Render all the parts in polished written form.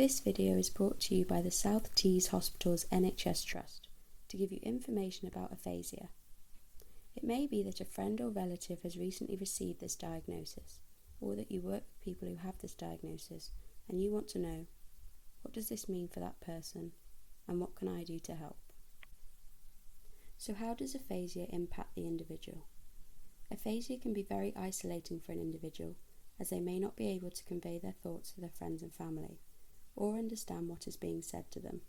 This video is brought to you by the South Tees Hospital's NHS Trust to give you information about aphasia. It may be that a friend or relative has recently received this diagnosis, or that you work with people who have this diagnosis and you want to know, what does this mean for that person and what can I do to help? So how does aphasia impact the individual? Aphasia can be very isolating for an individual, as they may not be able to convey their thoughts to their friends and family, or understand what is being said to them.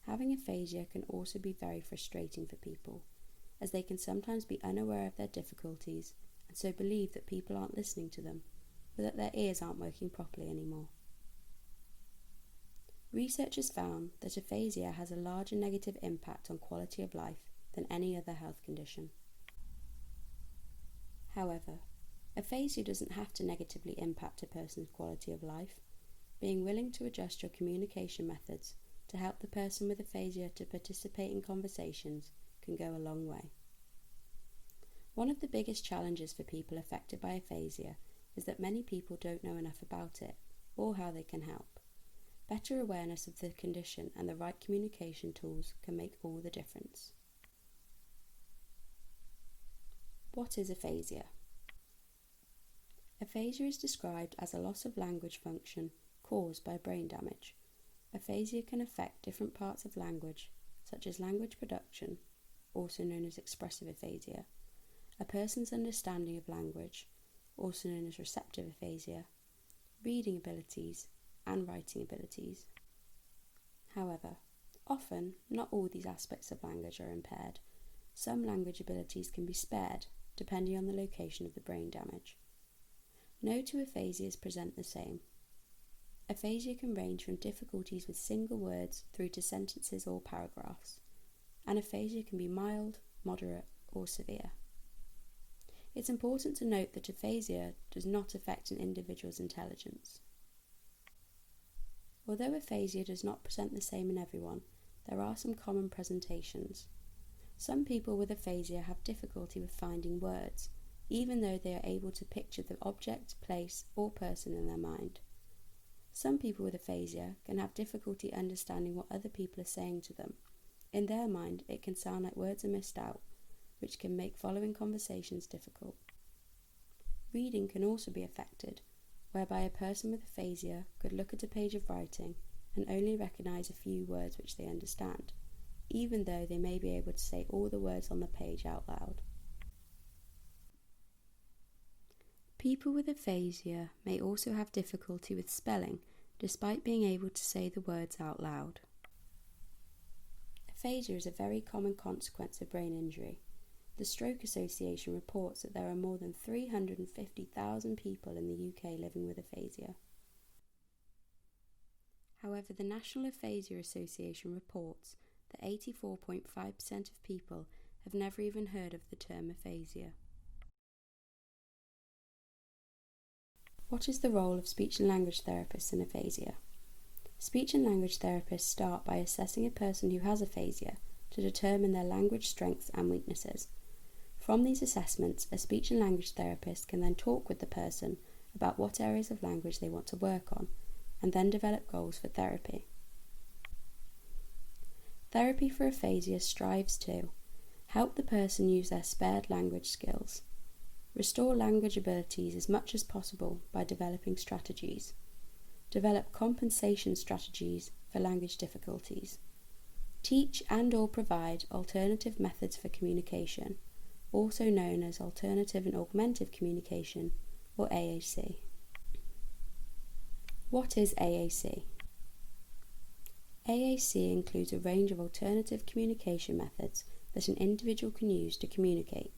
Having aphasia can also be very frustrating for people, as they can sometimes be unaware of their difficulties and so believe that people aren't listening to them, or that their ears aren't working properly anymore. Research has found that aphasia has a larger negative impact on quality of life than any other health condition. However, aphasia doesn't have to negatively impact a person's quality of life. Being willing to adjust your communication methods to help the person with aphasia to participate in conversations can go a long way. One of the biggest challenges for people affected by aphasia is that many people don't know enough about it or how they can help. Better awareness of the condition and the right communication tools can make all the difference. What is aphasia? Aphasia is described as a loss of language function caused by brain damage. Aphasia can affect different parts of language, such as language production, also known as expressive aphasia, a person's understanding of language, also known as receptive aphasia, reading abilities, and writing abilities. However, often, not all these aspects of language are impaired. Some language abilities can be spared, depending on the location of the brain damage. No two aphasias present the same. Aphasia can range from difficulties with single words through to sentences or paragraphs, and aphasia can be mild, moderate, or severe. It's important to note that aphasia does not affect an individual's intelligence. Although aphasia does not present the same in everyone, there are some common presentations. Some people with aphasia have difficulty with finding words, even though they are able to picture the object, place, or person in their mind. Some people with aphasia can have difficulty understanding what other people are saying to them. In their mind, it can sound like words are missed out, which can make following conversations difficult. Reading can also be affected, whereby a person with aphasia could look at a page of writing and only recognise a few words which they understand, even though they may be able to say all the words on the page out loud. People with aphasia may also have difficulty with spelling, despite being able to say the words out loud. Aphasia is a very common consequence of brain injury. The Stroke Association reports that there are more than 350,000 people in the UK living with aphasia. However, the National Aphasia Association reports that 84.5% of people have never even heard of the term aphasia. What is the role of speech and language therapists in aphasia? Speech and language therapists start by assessing a person who has aphasia to determine their language strengths and weaknesses. From these assessments, a speech and language therapist can then talk with the person about what areas of language they want to work on, and then develop goals for therapy. Therapy for aphasia strives to help the person use their spared language skills, restore language abilities as much as possible by developing strategies, develop compensation strategies for language difficulties, teach and/or provide alternative methods for communication, also known as alternative and augmentative communication, or AAC. What is AAC? AAC includes a range of alternative communication methods that an individual can use to communicate.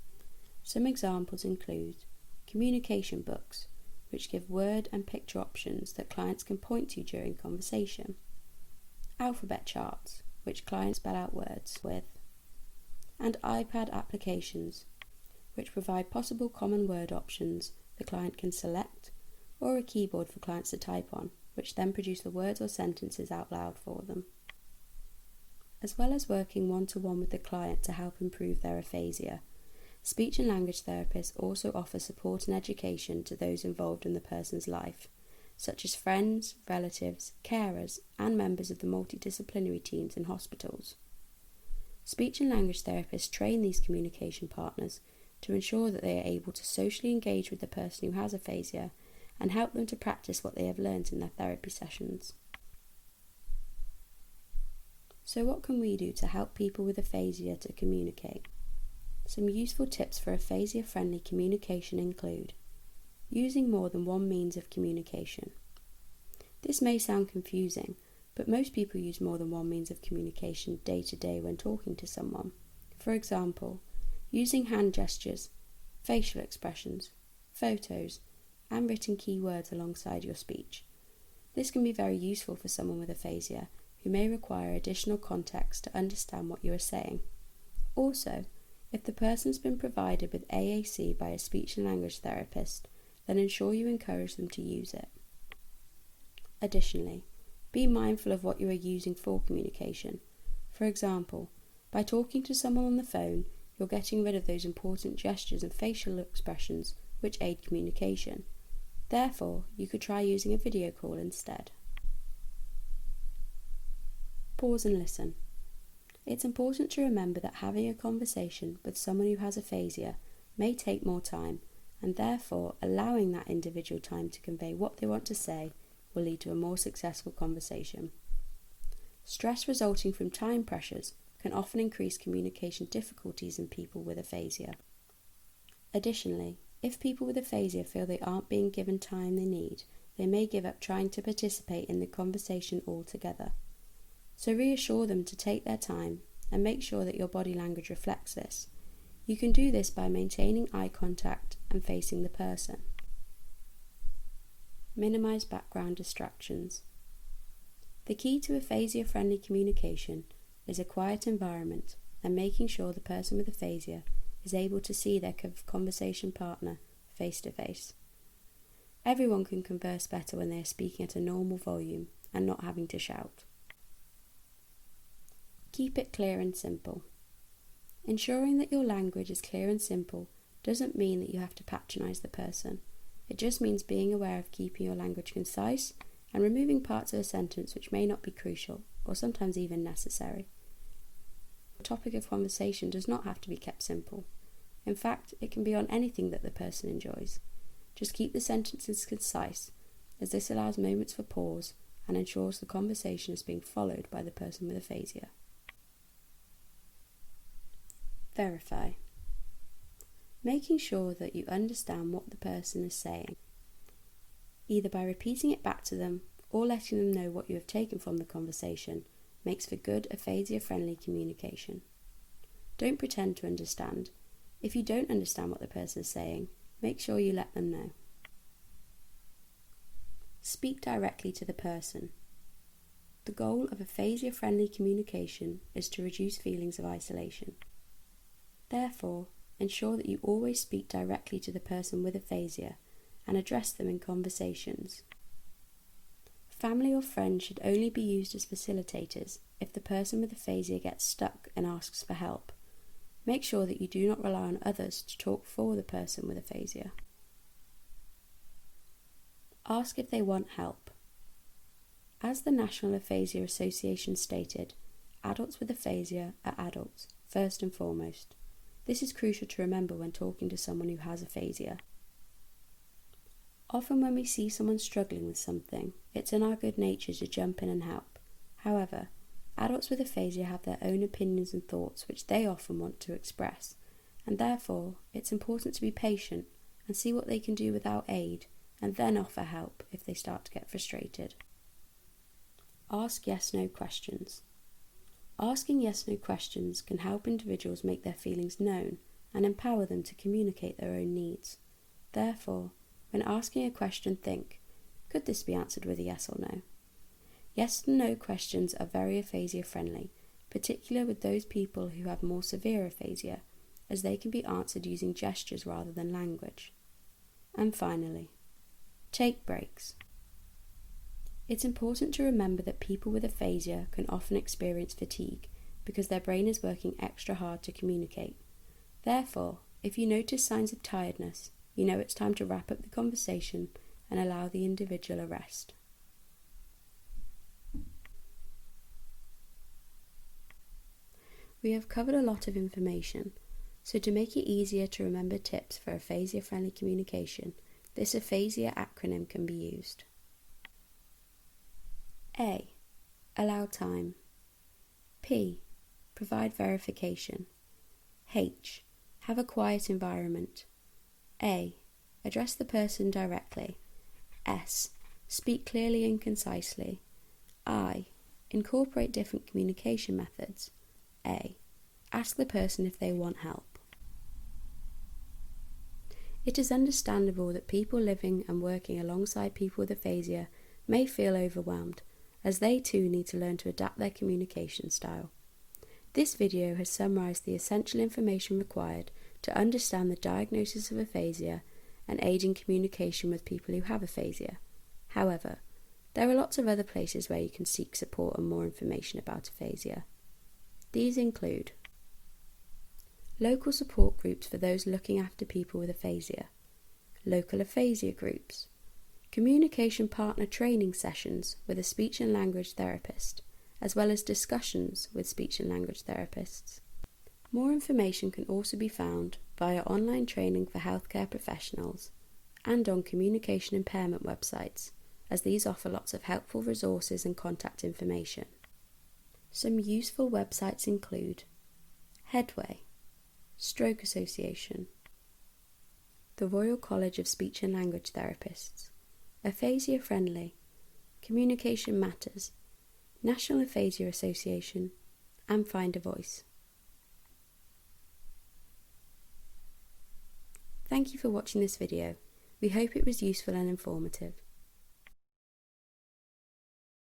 Some examples include communication books, which give word and picture options that clients can point to during conversation, alphabet charts, which clients spell out words with, and iPad applications, which provide possible common word options the client can select, or a keyboard for clients to type on, which then produce the words or sentences out loud for them. As well as working one-to-one with the client to help improve their aphasia, speech and language therapists also offer support and education to those involved in the person's life, such as friends, relatives, carers, and members of the multidisciplinary teams in hospitals. Speech and language therapists train these communication partners to ensure that they are able to socially engage with the person who has aphasia and help them to practice what they have learned in their therapy sessions. So what can we do to help people with aphasia to communicate? Some useful tips for aphasia-friendly communication include using more than one means of communication. This may sound confusing, but most people use more than one means of communication day to day when talking to someone. For example, using hand gestures, facial expressions, photos, and written keywords alongside your speech. This can be very useful for someone with aphasia who may require additional context to understand what you are saying. Also, if the person's been provided with AAC by a speech and language therapist, then ensure you encourage them to use it. Additionally, be mindful of what you are using for communication. For example, by talking to someone on the phone, you're getting rid of those important gestures and facial expressions which aid communication. Therefore, you could try using a video call instead. Pause and listen. It's important to remember that having a conversation with someone who has aphasia may take more time, and therefore allowing that individual time to convey what they want to say will lead to a more successful conversation. Stress resulting from time pressures can often increase communication difficulties in people with aphasia. Additionally, if people with aphasia feel they aren't being given time they need, they may give up trying to participate in the conversation altogether. So reassure them to take their time and make sure that your body language reflects this. You can do this by maintaining eye contact and facing the person. Minimize background distractions. The key to aphasia-friendly communication is a quiet environment and making sure the person with aphasia is able to see their conversation partner face to face. Everyone can converse better when they are speaking at a normal volume and not having to shout. Keep it clear and simple. Ensuring that your language is clear and simple doesn't mean that you have to patronise the person. It just means being aware of keeping your language concise and removing parts of a sentence which may not be crucial or sometimes even necessary. The topic of conversation does not have to be kept simple. In fact, it can be on anything that the person enjoys. Just keep the sentences concise, as this allows moments for pause and ensures the conversation is being followed by the person with aphasia. Verify. Making sure that you understand what the person is saying, either by repeating it back to them or letting them know what you have taken from the conversation, makes for good aphasia-friendly communication. Don't pretend to understand. If you don't understand what the person is saying, make sure you let them know. Speak directly to the person. The goal of aphasia-friendly communication is to reduce feelings of isolation. Therefore, ensure that you always speak directly to the person with aphasia and address them in conversations. Family or friends should only be used as facilitators if the person with aphasia gets stuck and asks for help. Make sure that you do not rely on others to talk for the person with aphasia. Ask if they want help. As the National Aphasia Association stated, adults with aphasia are adults, first and foremost. This is crucial to remember when talking to someone who has aphasia. Often when we see someone struggling with something, it's in our good nature to jump in and help. However, adults with aphasia have their own opinions and thoughts which they often want to express, and therefore it's important to be patient and see what they can do without aid, and then offer help if they start to get frustrated. Ask yes-no questions. Asking yes-no questions can help individuals make their feelings known and empower them to communicate their own needs. Therefore, when asking a question, think, could this be answered with a yes or no? Yes and no questions are very aphasia-friendly, particularly with those people who have more severe aphasia, as they can be answered using gestures rather than language. And finally, take breaks. It's important to remember that people with aphasia can often experience fatigue because their brain is working extra hard to communicate. Therefore, if you notice signs of tiredness, you know it's time to wrap up the conversation and allow the individual a rest. We have covered a lot of information, so to make it easier to remember tips for aphasia-friendly communication, this aphasia acronym can be used. A. Allow time. P. Provide verification. H. Have a quiet environment. A. Address the person directly. S. Speak clearly and concisely. I. Incorporate different communication methods. A. Ask the person if they want help. It is understandable that people living and working alongside people with aphasia may feel overwhelmed, as they too need to learn to adapt their communication style. This video has summarised the essential information required to understand the diagnosis of aphasia and aid in communication with people who have aphasia. However, there are lots of other places where you can seek support and more information about aphasia. These include local support groups for those looking after people with aphasia, local aphasia groups, communication partner training sessions with a speech and language therapist, as well as discussions with speech and language therapists. More information can also be found via online training for healthcare professionals and on communication impairment websites, as these offer lots of helpful resources and contact information. Some useful websites include Headway, Stroke Association, the Royal College of Speech and Language Therapists, Aphasia Friendly, Communication Matters, National Aphasia Association, and Find a Voice. Thank you for watching this video. We hope it was useful and informative.